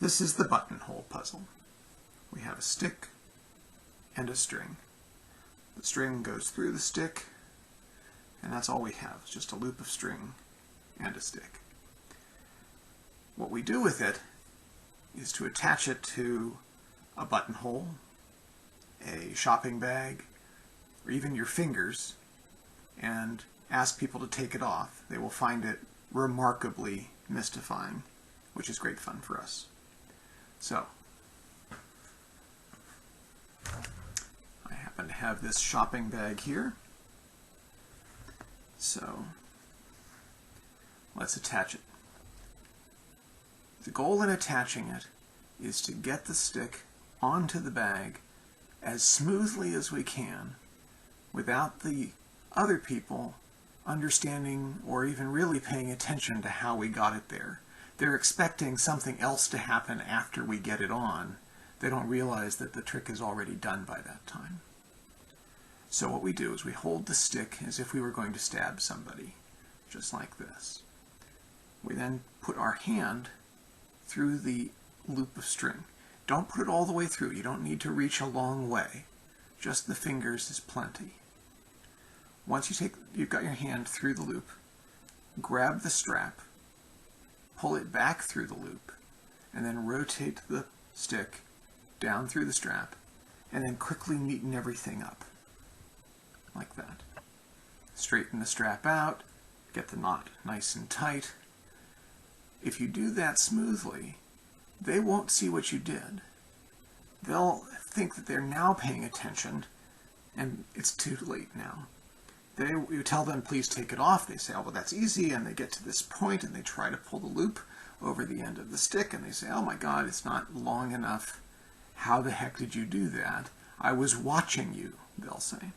This is the buttonhole puzzle. We have a stick and a string. The string goes through the stick, and that's all we have. It's just a loop of string and a stick. What we do with it is to attach it to a buttonhole, a shopping bag, or even your fingers, and ask people to take it off. They will find it remarkably mystifying, which is great fun for us. So, I happen to have this shopping bag here, so let's attach it. The goal in attaching it is to get the stick onto the bag as smoothly as we can without the other people understanding or even really paying attention to how we got it there. They're expecting something else to happen after we get it on. They don't realize that the trick is already done by that time. So what we do is we hold the stick as if we were going to stab somebody, just like this. We then put our hand through the loop of string. Don't put it all the way through. You don't need to reach a long way. Just the fingers is plenty. Once you've got your hand through the loop, grab the strap, pull it back through the loop, and then rotate the stick down through the strap, and then quickly neaten everything up, like that. Straighten the strap out, get the knot nice and tight. If you do that smoothly, they won't see what you did. They'll think that they're now paying attention, and it's too late now. You tell them, please take it off. They say, oh, well, that's easy, and they get to this point, and they try to pull the loop over the end of the stick, and they say, oh my God, it's not long enough. How the heck did you do that? I was watching you, they'll say.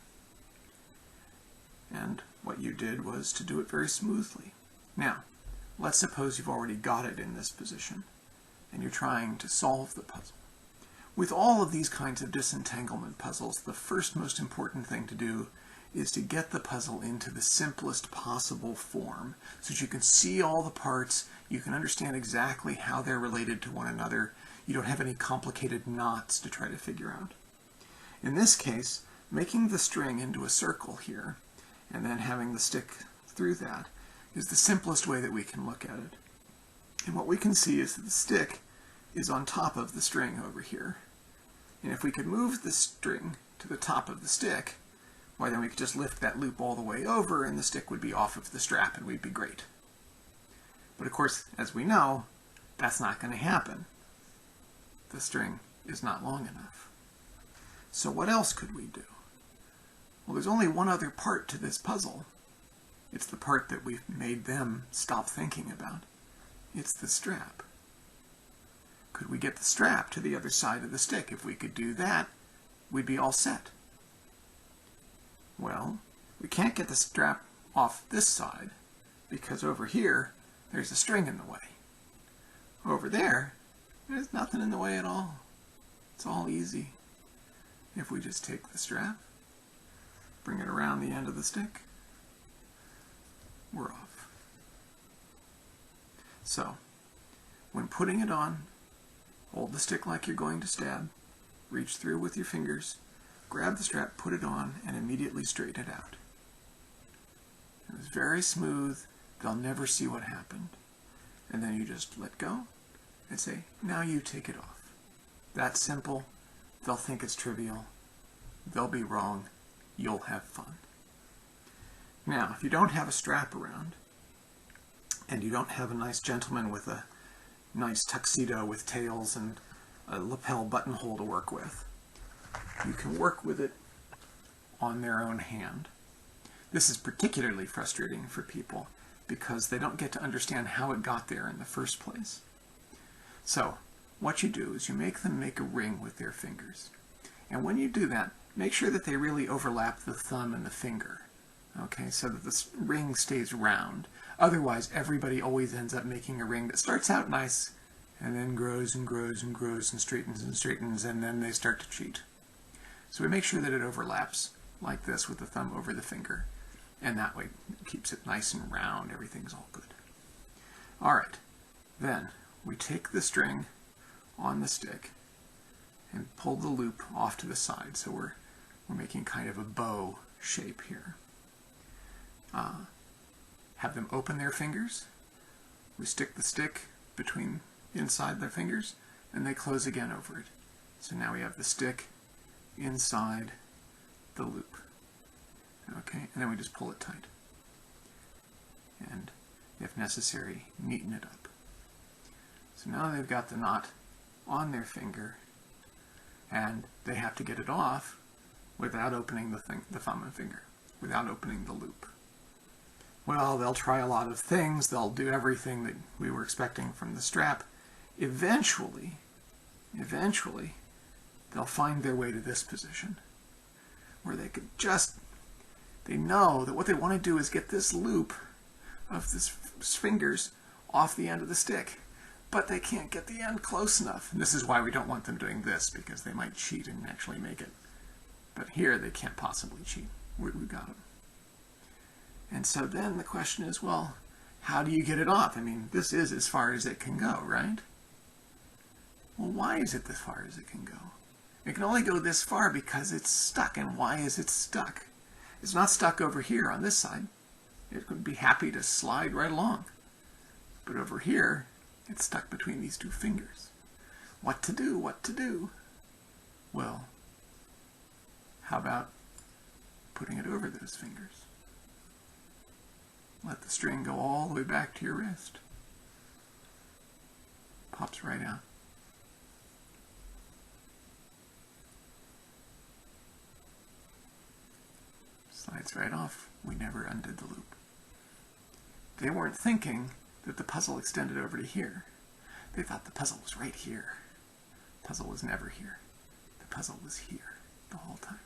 And what you did was to do it very smoothly. Now, let's suppose you've already got it in this position, and you're trying to solve the puzzle. With all of these kinds of disentanglement puzzles, the first most important thing to do is to get the puzzle into the simplest possible form so that you can see all the parts, you can understand exactly how they're related to one another, you don't have any complicated knots to try to figure out. In this case, making the string into a circle here and then having the stick through that is the simplest way that we can look at it. And what we can see is that the stick is on top of the string over here. And if we could move the string to the top of the stick, why then we could just lift that loop all the way over and the stick would be off of the strap and we'd be great. But of course, as we know, that's not going to happen. The string is not long enough. So what else could we do? Well, there's only one other part to this puzzle. It's the part that we've made them stop thinking about. It's the strap. Could we get the strap to the other side of the stick? If we could do that, we'd be all set. Well, we can't get the strap off this side because over here there's a string in the way. Over there, there's nothing in the way at all. It's all easy. If we just take the strap, bring it around the end of the stick, we're off. So, when putting it on, hold the stick like you're going to stab, reach through with your fingers, grab the strap, put it on, and immediately straighten it out. It was very smooth. They'll never see what happened. And then you just let go and say, now you take it off. That's simple. They'll think it's trivial. They'll be wrong. You'll have fun. Now, if you don't have a strap around, and you don't have a nice gentleman with a nice tuxedo with tails and a lapel buttonhole to work with, you can work with it on their own hand. This is particularly frustrating for people because they don't get to understand how it got there in the first place. So, what you do is you make them make a ring with their fingers. And when you do that, make sure that they really overlap the thumb and the finger, okay, so that the ring stays round. Otherwise, everybody always ends up making a ring that starts out nice and then grows and grows and grows and straightens, and then they start to cheat. So we make sure that it overlaps like this with the thumb over the finger, and that way it keeps it nice and round, everything's all good. Alright, then we take the string, on the stick and pull the loop off to the side. So we're making kind of a bow shape here. Have them open their fingers. We stick the stick between inside their fingers, and they close again over it. So now we have the stick inside the loop. Okay, and then we just pull it tight. And if necessary, neaten it up. So now they've got the knot on their finger, and they have to get it off without opening the thumb and finger, without opening the loop. Well, they'll try a lot of things. They'll do everything that we were expecting from the strap. Eventually, they'll find their way to this position, where they could they know that what they want to do is get this loop of this fingers off the end of the stick, but they can't get the end close enough. And this is why we don't want them doing this, because they might cheat and actually make it. But here they can't possibly cheat. We got them. And so then the question is, well, how do you get it off? I mean, this is as far as it can go, right? Well, why is it as far as it can go? It can only go this far because it's stuck. And why is it stuck? It's not stuck over here on this side. It would be happy to slide right along. But over here, it's stuck between these two fingers. What to do? What to do? Well, how about putting it over those fingers? Let the string go all the way back to your wrist. Pops right out. Slides right off. We never undid the loop. They weren't thinking that the puzzle extended over to here. They thought the puzzle was right here. The puzzle was never here. The puzzle was here the whole time.